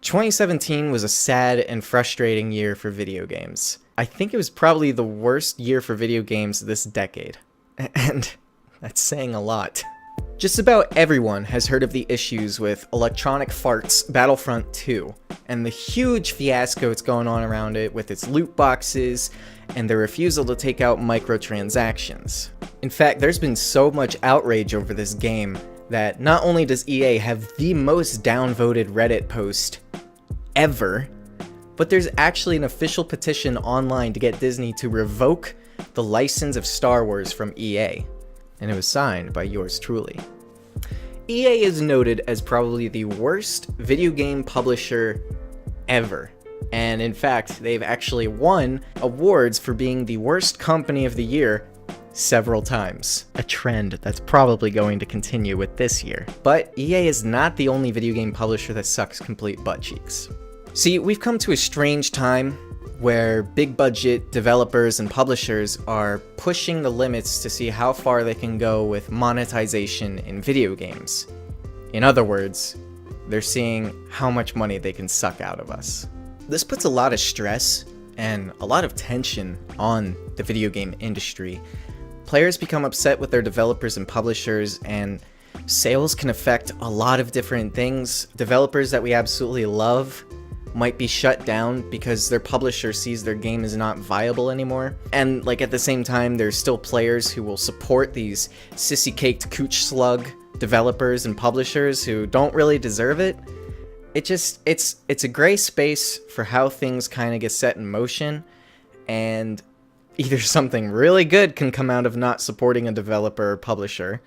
2017 was a sad and frustrating year for video games. I think it was probably the worst year for video games this decade. And that's saying a lot. Just about everyone has heard of the issues with Electronic Arts' Battlefront 2, and the huge fiasco it's going on around it with its loot boxes, and the refusal to take out microtransactions. In fact, there's been so much outrage over this game that not only does EA have the most downvoted Reddit post ever, but there's actually an official petition online to get Disney to revoke the license of Star Wars from EA, and it was signed by yours truly. EA is noted as probably the worst video game publisher ever, and in fact, they've actually won awards for being the worst company of the year several times. A trend that's probably going to continue with this year. But EA is not the only video game publisher that sucks complete butt cheeks. See, we've come to a strange time where big budget developers and publishers are pushing the limits to see how far they can go with monetization in video games. In other words, they're seeing how much money they can suck out of us. This puts a lot of stress and a lot of tension on the video game industry. Players become upset with their developers and publishers, and sales can affect a lot of different things. Developers that we absolutely love might be shut down because their publisher sees their game is not viable anymore. And at the same time, there's still players who will support these sissy-caked cooch slug developers and publishers who don't really deserve it. It's a gray space for how things kind of get set in motion, and either something really good can come out of not supporting a developer or publisher,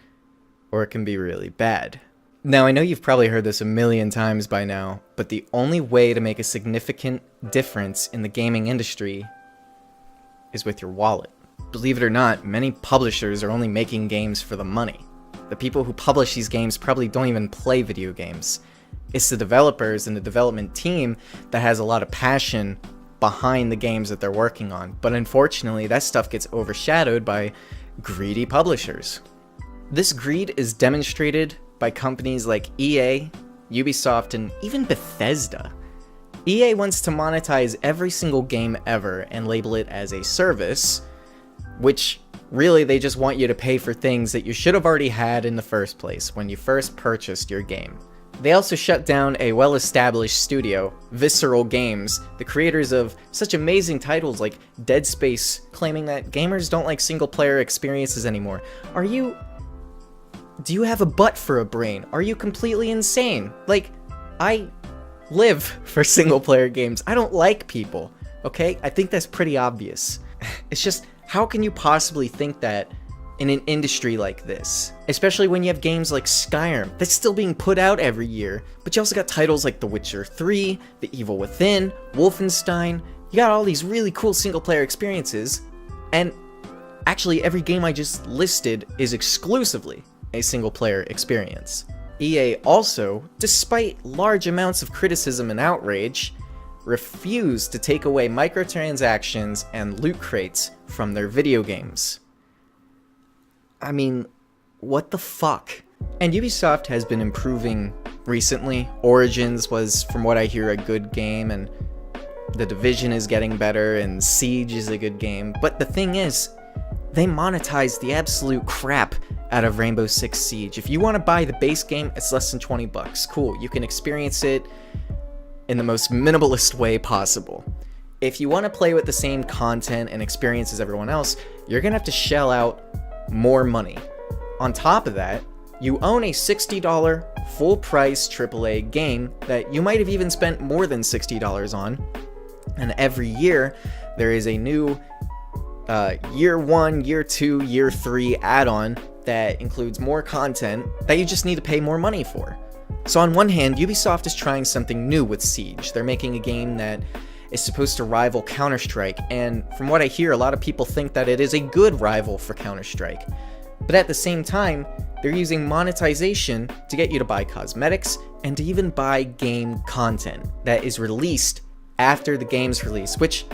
or it can be really bad. Now, I know you've probably heard this a million times by now, but the only way to make a significant difference in the gaming industry is with your wallet. Believe it or not, many publishers are only making games for the money. The people who publish these games probably don't even play video games. It's the developers and the development team that has a lot of passion behind the games that they're working on. But unfortunately, that stuff gets overshadowed by greedy publishers. This greed is demonstrated by companies like EA, Ubisoft, and even Bethesda. EA wants to monetize every single game ever and label it as a service, which really they just want you to pay for things that you should have already had in the first place when you first purchased your game. They also shut down a well-established studio, Visceral Games, the creators of such amazing titles like Dead Space, claiming that gamers don't like single-player experiences anymore. Do you have a butt for a brain? Are you completely insane? I live for single-player games. I don't like people, okay? I think that's pretty obvious. It's just, how can you possibly think that in an industry like this? Especially when you have games like SKYRIM, that's still being put out every year, but you also got titles like The Witcher 3, The Evil Within, Wolfenstein. You got all these really cool single-player experiences, and actually every game I just listed is exclusively a single-player experience. EA also, despite large amounts of criticism and outrage, refused to take away microtransactions and loot crates from their video games. I mean, what the fuck? And Ubisoft has been improving recently. Origins was, from what I hear, a good game, and The Division is getting better, and Siege is a good game. But the thing is, they monetize the absolute crap out of Rainbow Six Siege. If you want to buy the base game, it's less than 20 bucks. Cool, you can experience it in the most minimalist way possible. If you want to play with the same content and experience as everyone else, you're gonna have to shell out more money. On top of that, you own a $60 full price AAA game that you might have even spent more than $60 on, and every year there is a new year 1, year 2, year 3 add-on that includes more content that you just need to pay more money for. So on one hand, Ubisoft is trying something new with Siege. They're making a game that is supposed to rival Counter-Strike, and from what I hear, a lot of people think that it is a good rival for Counter-Strike. But at the same time, they're using monetization to get you to buy cosmetics and to even buy game content that is released after the game's release, which,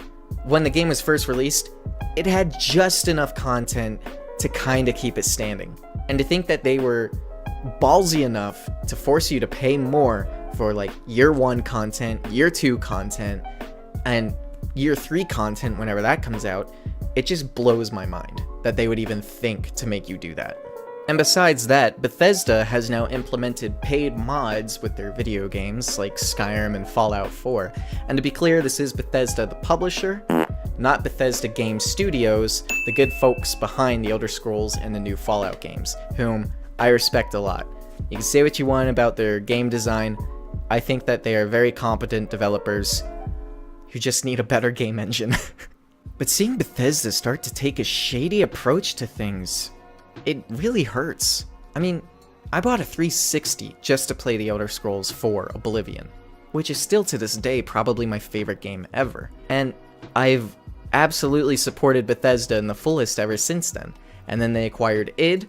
when the game was first released, it had just enough content to kind of keep it standing. And to think that they were ballsy enough to force you to pay more for like year 1 content, year 2 content, and year 3 content whenever that comes out. It just blows my mind that they would even think to make you do that. And besides that, Bethesda has now implemented paid mods with their video games like Skyrim and Fallout 4. And to be clear, this is Bethesda the publisher, not Bethesda Game Studios, the good folks behind the Elder Scrolls and the new Fallout games, whom I respect a lot. You can say what you want about their game design. I think that they are very competent developers who just need a better game engine. But seeing Bethesda start to take a shady approach to things, it really hurts. I mean, I bought a 360 just to play the Elder Scrolls 4 Oblivion, which is still to this day probably my favorite game ever. And I've absolutely supported Bethesda in the fullest ever since then. And then they acquired id,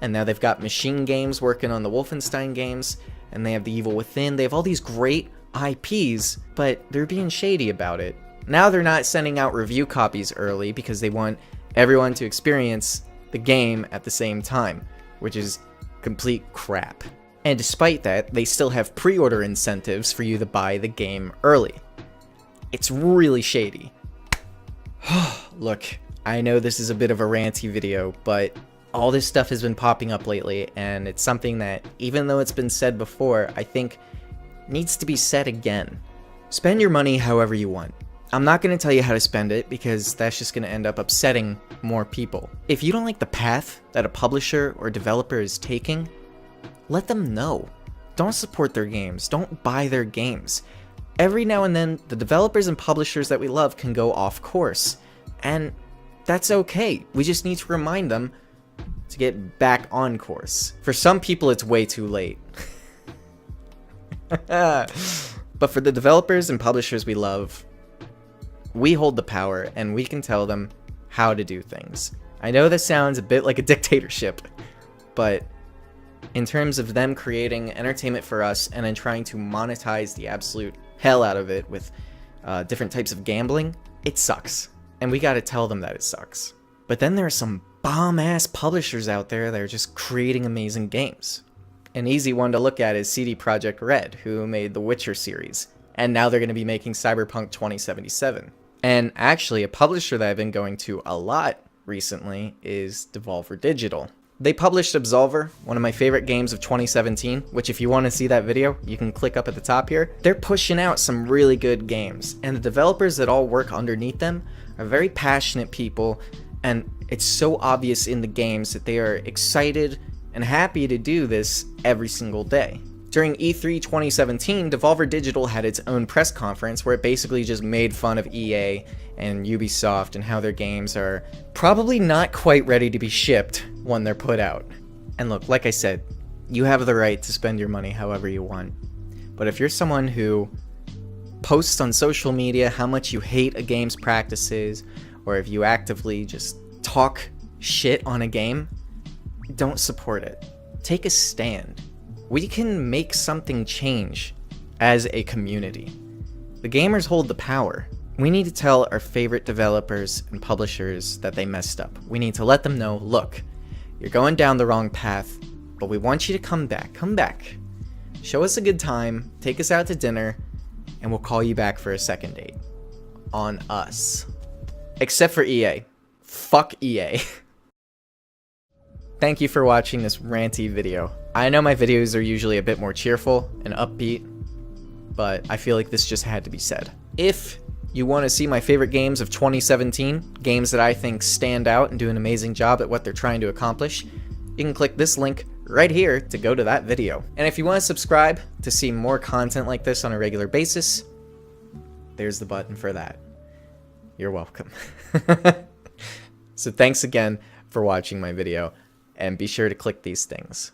and now they've got Machine Games working on the Wolfenstein games, and they have The Evil Within. They have all these great IPs, but they're being shady about it. Now they're not sending out review copies early because they want everyone to experience the game at the same time, which is complete crap. And despite that, they still have pre-order incentives for you to buy the game early. It's really shady. Look, I know this is a bit of a ranty video, but all this stuff has been popping up lately, and it's something that, even though it's been said before, I think needs to be said again. Spend your money however you want. I'm not going to tell you how to spend it because that's just going to end up upsetting more people. If you don't like the path that a publisher or developer is taking, let them know. Don't support their games. Don't buy their games. Every now and then, the developers and publishers that we love can go off course. And that's okay. We just need to remind them to get back on course. For some people, it's way too late. But for the developers and publishers we love, we hold the power, and we can tell them how to do things. I know this sounds a bit like a dictatorship, but in terms of them creating entertainment for us and then trying to monetize the absolute hell out of it with different types of gambling, it sucks. And we gotta tell them that it sucks. But then there are some bomb-ass publishers out there that are just creating amazing games. An easy one to look at is CD Projekt Red, who made the Witcher series, and now they're going to be making Cyberpunk 2077. And actually, a publisher that I've been going to a lot recently is Devolver Digital. They published Absolver, one of my favorite games of 2017, which if you want to see that video, you can click up at the top here. They're pushing out some really good games, and the developers that all work underneath them are very passionate people, and it's so obvious in the games that they are excited and happy to do this every single day. During E3 2017, Devolver Digital had its own press conference where it basically just made fun of EA and Ubisoft and how their games are probably not quite ready to be shipped when they're put out. And look, like I said, you have the right to spend your money however you want. But if you're someone who posts on social media how much you hate a game's practices, or if you actively just talk shit on a game, don't support it. Take a stand. We can make something change as a community. The gamers hold the power. We need to tell our favorite developers and publishers that they messed up. We need to let them know, look, you're going down the wrong path, but we want you to come back. Come back. Show us a good time, take us out to dinner, and we'll call you back for a second date. On us. Except for EA. Fuck EA. Thank you for watching this ranty video. I know my videos are usually a bit more cheerful and upbeat, but I feel like this just had to be said. If you want to see my favorite games of 2017, games that I think stand out and do an amazing job at what they're trying to accomplish, you can click this link right here to go to that video. And if you want to subscribe to see more content like this on a regular basis, there's the button for that. You're welcome. So thanks again for watching my video, and be sure to click these things.